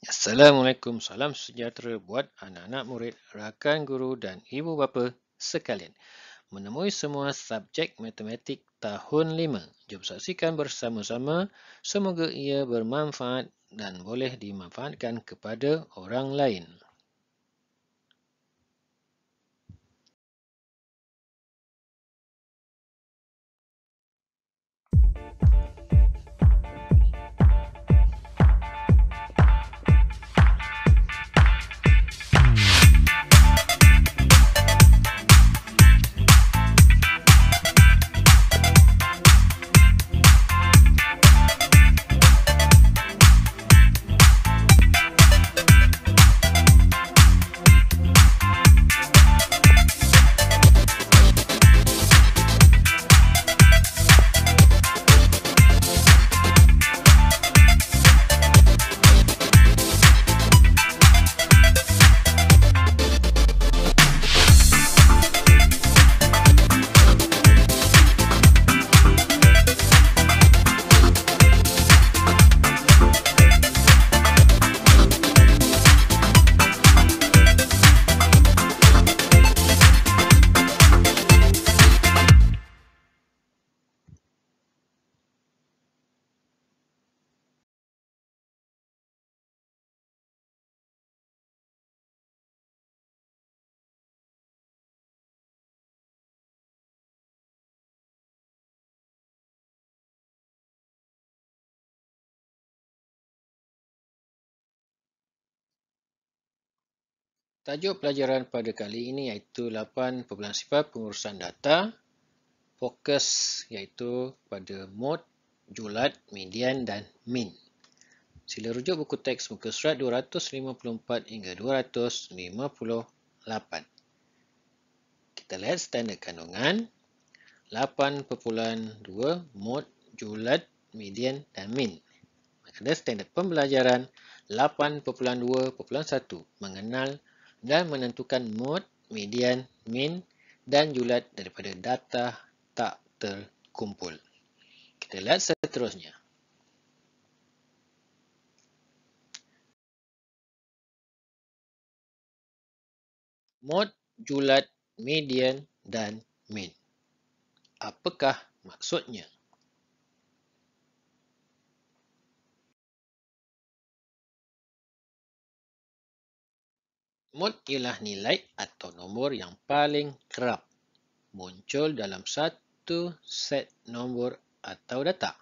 Assalamualaikum, salam sejahtera buat anak-anak murid, rakan guru dan ibu bapa sekalian. Menemui semua subjek matematik tahun 5. Jom saksikan bersama-sama. Semoga ia bermanfaat dan boleh dimanfaatkan kepada orang lain. Tajuk pelajaran pada kali ini iaitu 8 sifat pengurusan data. Fokus iaitu pada mod, julat, median dan min. Sila rujuk buku teks muka surat 254 hingga 258. Kita lihat standard kandungan 8.2 mod, julat, median dan min. Ada standard pembelajaran 8.2.1 mengenal dan menentukan mod, median, min dan julat daripada data tak terkumpul. Kita lihat seterusnya. Mod, julat, median dan min. Apakah maksudnya? Mod ialah nilai atau nombor yang paling kerap muncul dalam satu set nombor atau data.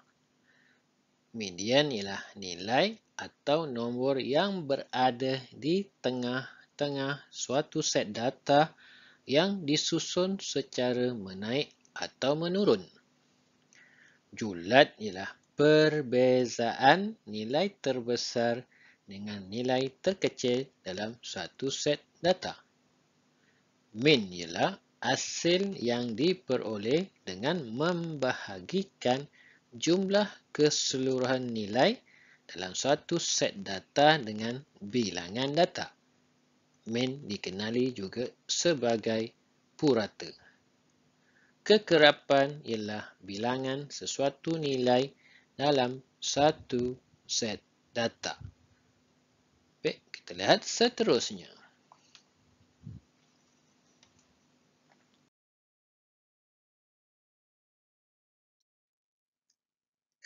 Median ialah nilai atau nombor yang berada di tengah-tengah suatu set data yang disusun secara menaik atau menurun. Julat ialah perbezaan nilai terbesar dengan nilai terkecil dalam satu set data. Min ialah hasil yang diperoleh dengan membahagikan jumlah keseluruhan nilai dalam satu set data dengan bilangan data. Min dikenali juga sebagai purata. Kekerapan ialah bilangan sesuatu nilai dalam satu set data. Baik, kita lihat seterusnya.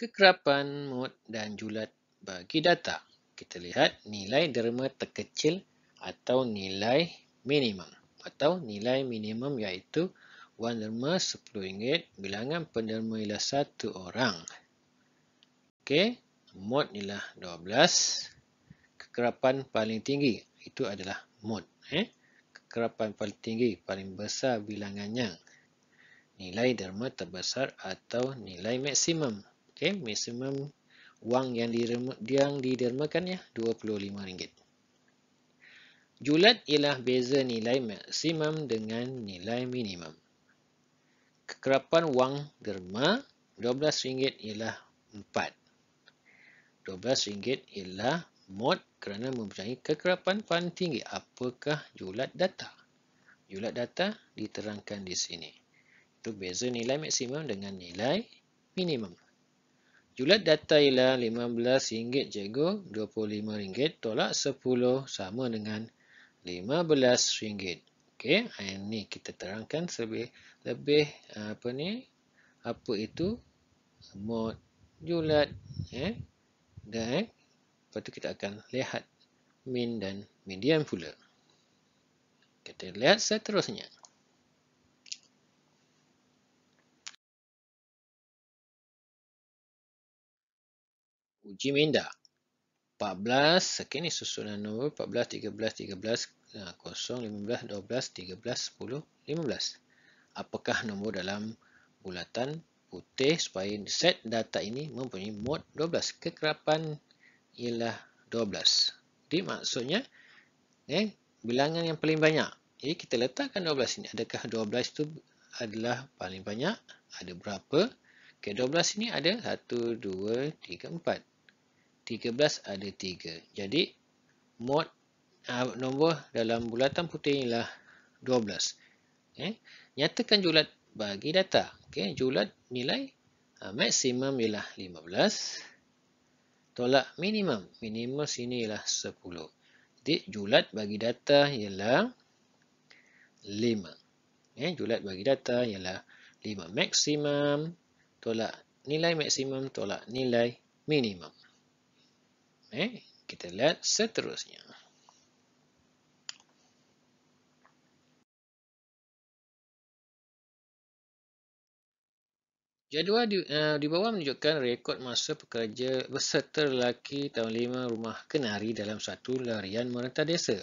Kekerapan, mod dan julat bagi data. Kita lihat nilai derma terkecil atau nilai minimum. Atau nilai minimum iaitu wang derma RM10, bilangan penderma ialah 1 orang. Okey, mod ialah 12. Kekerapan paling tinggi itu adalah mod. Kekerapan paling tinggi, paling besar bilangannya. Nilai derma terbesar atau nilai maksimum. Okey, maksimum wang yang didermakan ya RM25. Julat ialah beza nilai maksimum dengan nilai minimum. Kekerapan wang derma RM12 ialah 4. RM12 ialah mod kerana mempunyai kekerapan paling tinggi. Apakah julat data? Julat data diterangkan di sini. Itu beza nilai maksimum dengan nilai minimum. Julat data ialah RM15 cikgu, RM25 tolak 10 sama dengan RM15. Okey, ini kita terangkan lebih apa itu mod julat dan lepas tu kita akan lihat min dan median pula. Kita lihat seterusnya. Uji minda 14, okey ni susunan nombor 14, 13, 13, 0, 15, 12, 13, 10, 15. Apakah nombor dalam bulatan putih supaya set data ini mempunyai mod 12? Kekerapan ialah 12. Jadi maksudnya bilangan yang paling banyak. Jadi kita letakkan 12 ini. Adakah 12 itu adalah paling banyak? Ada berapa? Okey, 12 ini ada 1, 2, 3, 4. 13 ada 3. Jadi mod nombor dalam bulatan putih ialah 12. Nyatakan julat bagi data. Okey, julat nilai maksimum ialah 15. Tolak minimum. Minimum sini ialah 10. Jadi julat bagi data ialah 5. Julat bagi data ialah 5. Maksimum tolak nilai maksimum tolak nilai minimum. Kita lihat seterusnya. Jadual di bawah menunjukkan rekod masa pekerja berserta lelaki tahun 5 rumah kenari dalam satu larian merentah desa.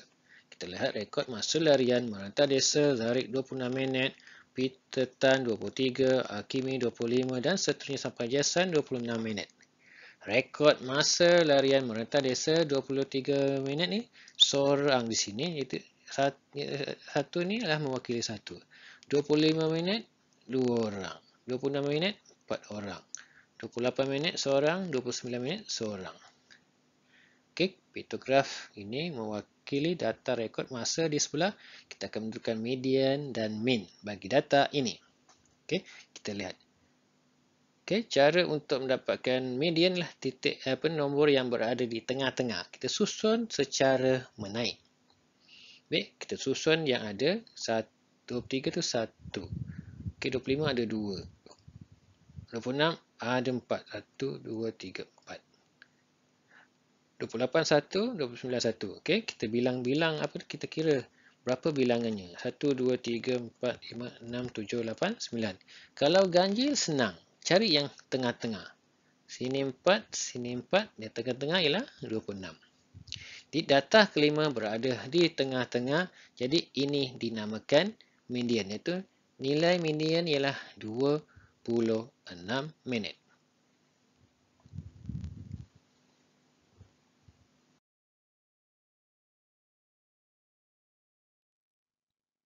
Kita lihat rekod masa larian merentah desa Zarik 26 minit, Peter Tan 23, Hakimi 25 dan seterusnya sampai Jason 26 minit. Rekod masa larian merentah desa 23 minit ni seorang di sini, iaitu satu ni adalah mewakili satu. 25 minit dua orang. 26 minit 4 orang. 28 minit seorang, 29 minit seorang. Okey, piktograf ini mewakili data rekod masa di sebelah. Kita akan menentukan median dan min bagi data ini. Okey, kita lihat. Okey, cara untuk mendapatkan median lah titik nombor yang berada di tengah-tengah. Kita susun secara menaik. Baik, kita susun yang ada 23 tu 1. Okey, 25 ada 2. 26 ada 4. 1, 2, 3, 4. 28, 1, 29, 1. Okey, kita bilang-bilang kita kira berapa bilangannya. 1, 2, 3, 4, 5, 6, 7, 8, 9. Kalau ganjil senang. Cari yang tengah-tengah. Sini 4, sini 4. Yang tengah-tengah ialah 26. Di data kelima berada di tengah-tengah. Jadi ini dinamakan median. Iaitu nilai median ialah 26 minit.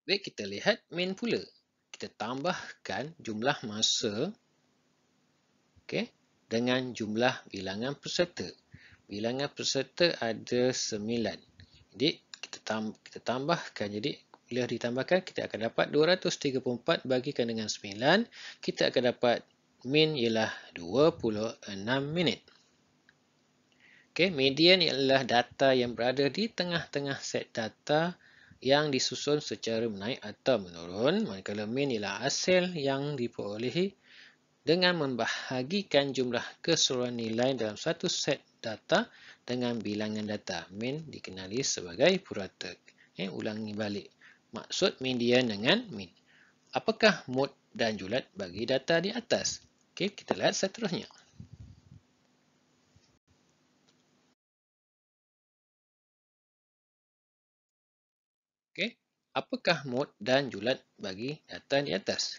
Baik, kita lihat min pula. Kita tambahkan jumlah masa dengan jumlah bilangan peserta. Bilangan peserta ada 9. Jadi kita tambahkan. Jadi bila ditambahkan kita akan dapat 234 bagikan dengan 9. Kita akan dapat min ialah 26 minit. Median ialah data yang berada di tengah-tengah set data yang disusun secara menaik atau menurun. Manakala min ialah hasil yang diperolehi dengan membahagikan jumlah keseluruhan nilai dalam satu set data dengan bilangan data. Min dikenali sebagai purata. Ulangi balik. Maksud median dengan min. Apakah mod dan julat bagi data di atas? Kita lihat seterusnya. Apakah mod dan julat bagi data di atas?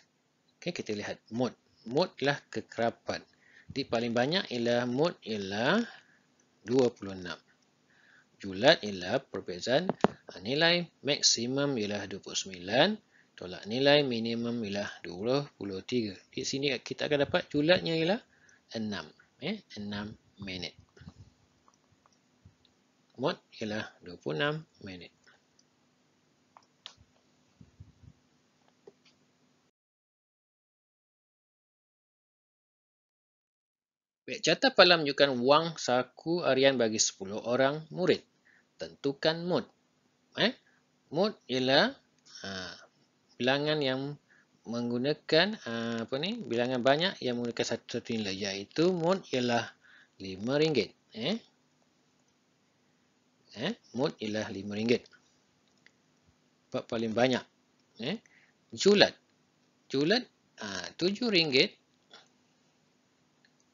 Kita lihat mod. Mod adalah kekerapan. Jadi paling banyak ialah mod ialah 26. julat ialah perbezaan nilai maksimum ialah 29 tolak nilai minimum ialah 23. Di sini kita akan dapat julatnya ialah 6. 6 minit. Mod ialah 26 minit. Baik, carta pala menunjukkan wang saku harian bagi 10 orang murid. Tentukan mod. Mod ialah bilangan yang menggunakan bilangan banyak yang menggunakan satu nilai, iaitu mod ialah RM5. Mod ialah RM5. Paling banyak. Julat. Julat RM7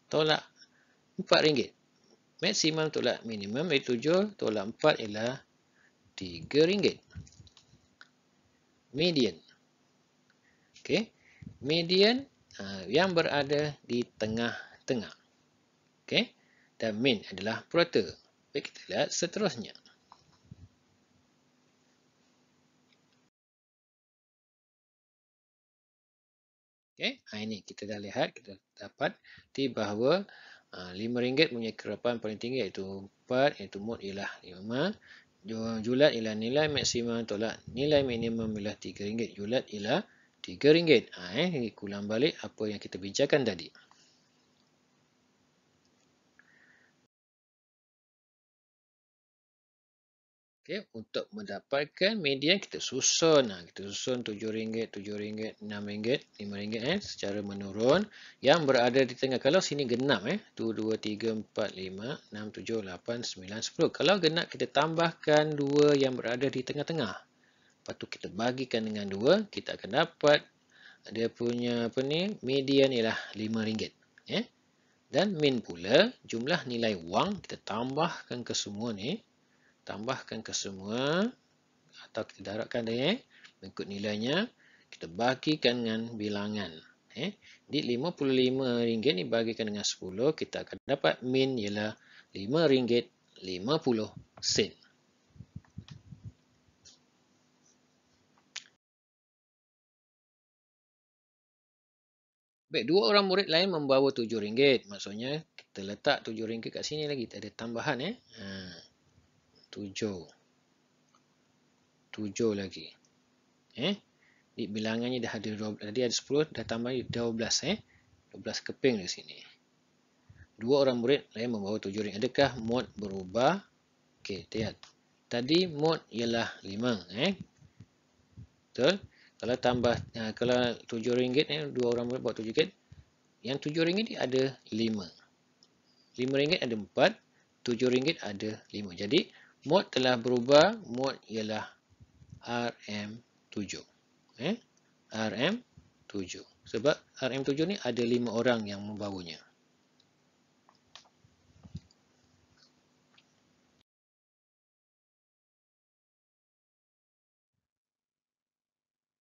tolak RM4. Maksimum tolak minimum iaitu 7 tolak 4 ialah RM3. Median. Okey. Median yang berada di tengah-tengah. Okey. Dan mean adalah purata. Baik, kita lihat seterusnya. Okey, ini kita dah lihat, kita dapat bahawa RM5 punya kerapan paling tinggi iaitu 4, iaitu mod ialah 5. Julat ialah nilai maksimum tolak nilai minimum ialah RM3. Julat ialah RM3. Ini ulang balik apa yang kita bincangkan tadi. Okay, untuk mendapatkan median kita susun. Kita susun RM7, RM7, RM6, RM5 secara menurun yang berada di tengah. Kalau sini genap 1, 2, 3, 4, 5, 6, 7, 8, 9, 10. Kalau genap kita tambahkan 2 yang berada di tengah-tengah. Lepas tu kita bagikan dengan 2, kita akan dapat dia punya median ialah RM5. Dan min pula jumlah nilai wang kita tambahkan ke semua ni. Tambahkan ke semua atau kita darabkan dia mengikut nilainya, kita bagikan dengan bilangan. Di RM55 ni bagikan dengan 10, kita akan dapat min ialah RM5.50. Baik, dua orang murid lain membawa RM7. Maksudnya kita letak RM7 kat sini lagi, tak ada tambahan 7 lagi. Di bilangannya dah ada 12, tadi ada 10, dah tambah 12 12 keping di sini. Dua orang murid lain membawa RM7. Adakah mod berubah? Okey, lihat. Tadi mod ialah 5, betul? Kalau tambah kalau RM7 dua orang murid bawa RM7. Yang RM7 ni ada 5. RM5 ada 4, RM7 ada 5. Jadi mod telah berubah, mod ialah RM7. RM7. Sebab RM7 ni ada 5 orang yang membawanya.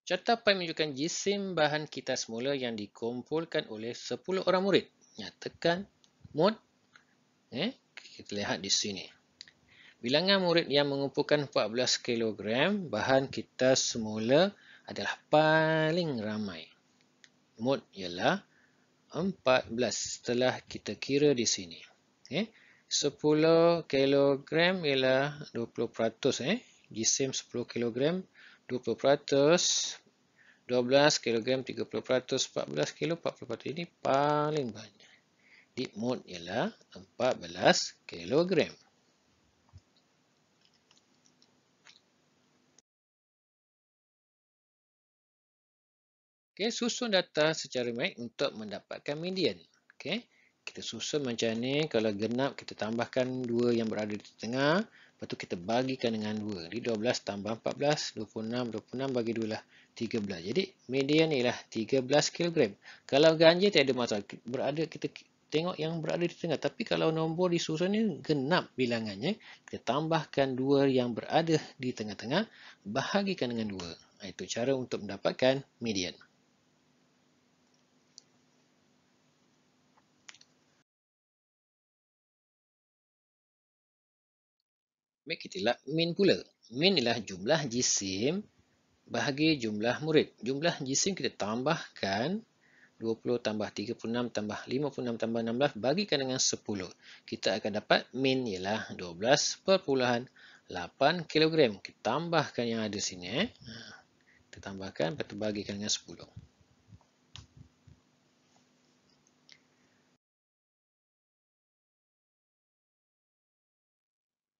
Carta pie menunjukkan jisim bahan kita semula yang dikumpulkan oleh 10 orang murid. Nyatakan mod. Kita lihat di sini. Bilangan murid yang mengumpulkan 14 kg bahan kita semula adalah paling ramai. Mod ialah 14 setelah kita kira di sini. 10 kg ialah 20%. Jisim 10 kg 20%. 12 kg 30%. 14 kg 40%. Ini paling banyak. Di mod ialah 14 kg. Okay, susun data secara baik untuk mendapatkan median. Okay, kita susun macam ni. Kalau genap, kita tambahkan 2 yang berada di tengah. Lepas tu kita bagikan dengan 2. Jadi 12 tambah 14, 26. 26 bagi 2 lah 13. Jadi median ialah 13 kg. Kalau ganjil tak ada masalah. Kita tengok yang berada di tengah. Tapi kalau nombor disusun ni genap bilangannya, kita tambahkan 2 yang berada di tengah-tengah, bahagikan dengan 2. Itu cara untuk mendapatkan median. Baik, kita lihat min pula. Min ialah jumlah jisim bahagi jumlah murid. Jumlah jisim kita tambahkan 20 tambah 36 tambah 56 tambah 16 bagikan dengan 10. Kita akan dapat min ialah 12,8 kilogram. Kita tambahkan yang ada sini. Kita tambahkan, lepas tu bagikan dengan 10.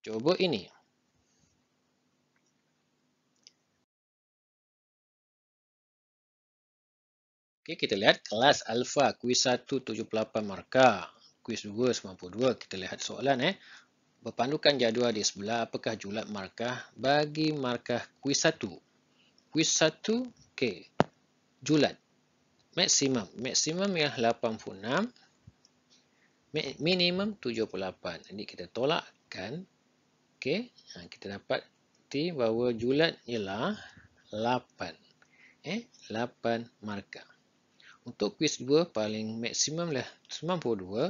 Cuba ini. Okey, kita lihat kelas Alpha, kuis 1 78 markah, kuis 2 92. Kita lihat soalan berpandukan jadual di sebelah, apakah julat markah bagi markah kuis 1? Kuis 1, okey. Julat maksimum yang 86, minimum 78. Jadi kita tolakkan. Okey, kita dapat bahawa julat ialah 8. 8 markah. Untuk kuis 2 paling maksimum lah 92,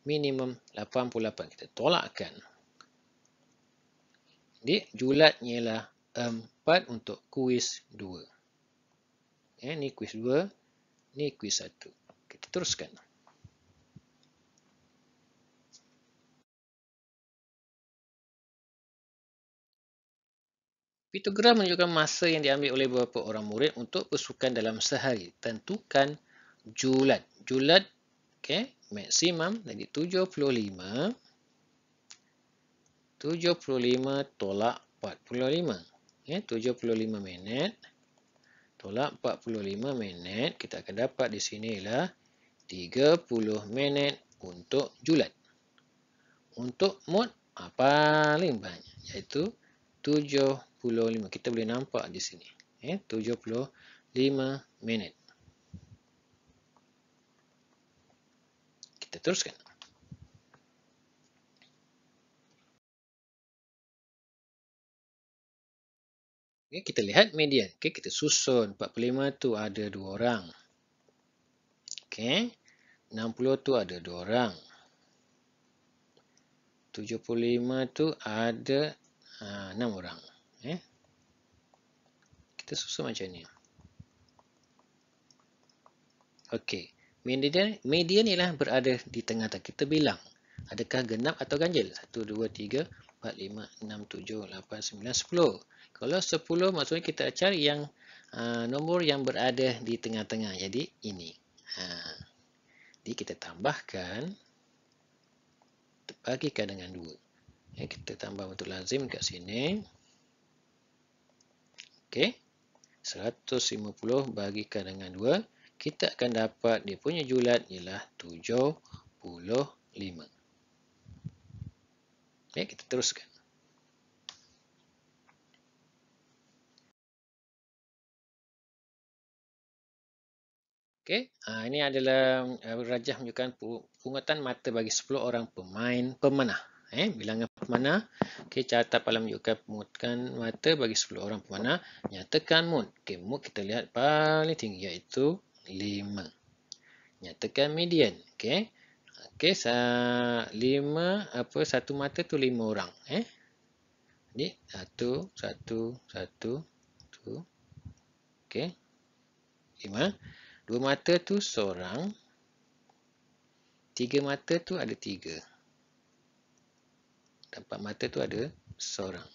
minimum 88. Kita tolakkan. Jadi julatnya ialah 4 untuk kuis 2. Ni kuis 2, ni kuis 1. Kita teruskan. Pitogram menunjukkan masa yang diambil oleh beberapa orang murid untuk bersukan dalam sehari. Tentukan julat. Julat maksimum jadi 75 tolak 45. 75 minit tolak 45 minit. Kita akan dapat di sini ialah 30 minit untuk julat. Untuk mud paling banyak iaitu 75. Kita boleh nampak di sini. 75 minit. Kita teruskan. Kita lihat median. Kita susun. 45 tu ada 2 orang. 60 tu ada 2 orang. 75 tu ada 6 orang. Kita susun macam ni. Okey. Median ialah berada di tengah-tengah. Kita bilang. Adakah genap atau ganjil? 1, 2, 3, 4, 5, 6, 7, 8, 9, 10. Kalau 10 maksudnya kita cari yang nombor yang berada di tengah-tengah. Jadi ini. Jadi kita tambahkan. Bagikan dengan 2. Kita tambah bentuk lazim kat sini. Okey. 150 bagikan dengan 2. Kita akan dapat dia punya julat ialah 75. Kita teruskan. Okey, ini adalah rajah menunjukkan pungutan mata bagi 10 orang pemanah. Bilangan pemanah. Okey, carta pala menunjukkan pungutan mata bagi 10 orang pemanah. Nyatakan mud. Okey, mud kita lihat paling tinggi iaitu 5. Nyatakan median. Okey. Okey, 5 satu mata tu 5 orang. Jadi 1 1 1 tu. Okey. 5. 2 mata tu seorang. 3 mata tu ada 3. 4 mata tu ada seorang.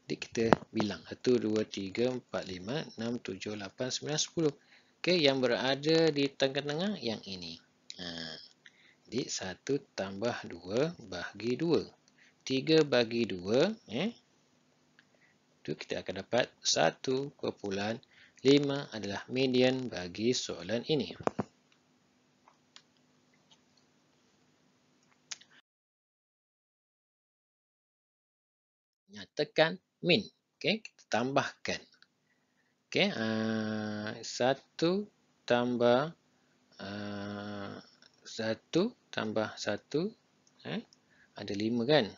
Jadi kita bilang 1 2 3 4 5 6 7 8 9 10. Okey, yang berada di tengah-tengah yang ini. Jadi 1 tambah 2 bahagi 2. 3 bagi 2. Itu kita akan dapat 1,5 adalah median bagi soalan ini. Nyatakan min. Okey, kita tambahkan. Okey, 1 tambah 1 tambah 1 ada 5 kan?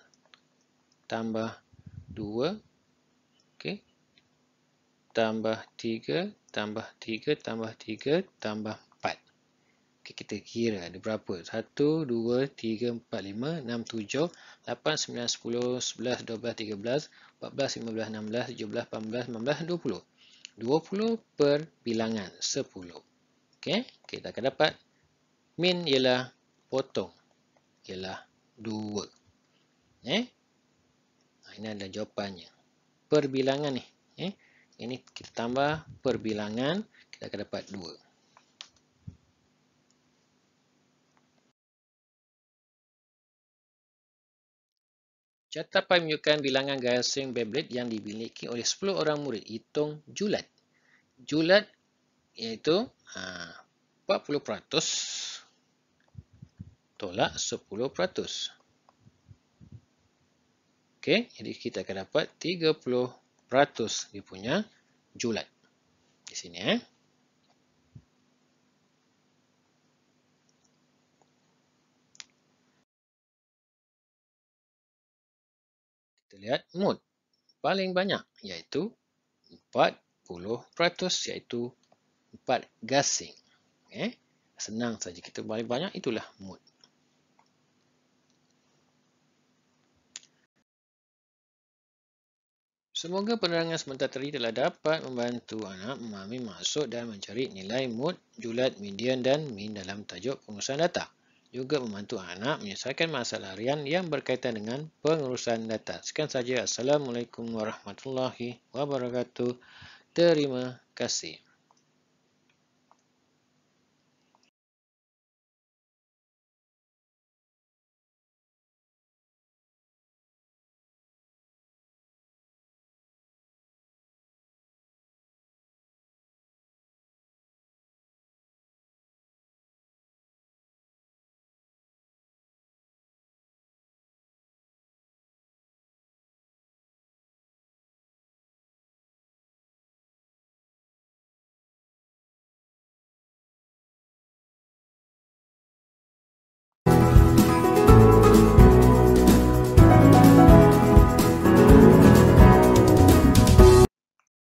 Tambah 2. Okey. Tambah 3 tambah 3 tambah 3 tambah 4. Okay, kita kira ada berapa? 1, 2, 3, 4, 5, 6, 7, 8, 9, 10, 11, 12, 13, 14, 15, 16, 17, 18, 19, 20. 20 per bilangan 10. Okay, kita akan dapat min ialah potong, ialah 2. Ini adalah jawapannya. Perbilangan ni. Ini kita tambah perbilangan, kita akan dapat 2. Catapan menunjukkan bilangan gasing Beyblade yang dimiliki oleh 10 orang murid. Hitung julat. Julat iaitu 40% tolak 10%. Okey, jadi kita akan dapat 30% dia punya julat. Di sini kita lihat mud paling banyak iaitu 40%, iaitu 4 gasing. Senang saja, kita paling banyak itulah mud. Semoga penerangan sebentar tadi telah dapat membantu anak memahami maksud dan mencari nilai mud, julat, median dan min dalam tajuk pengurusan data. Juga membantu anak menyelesaikan masalah harian yang berkaitan dengan pengurusan data. Sekian saja. Assalamualaikum warahmatullahi wabarakatuh. Terima kasih.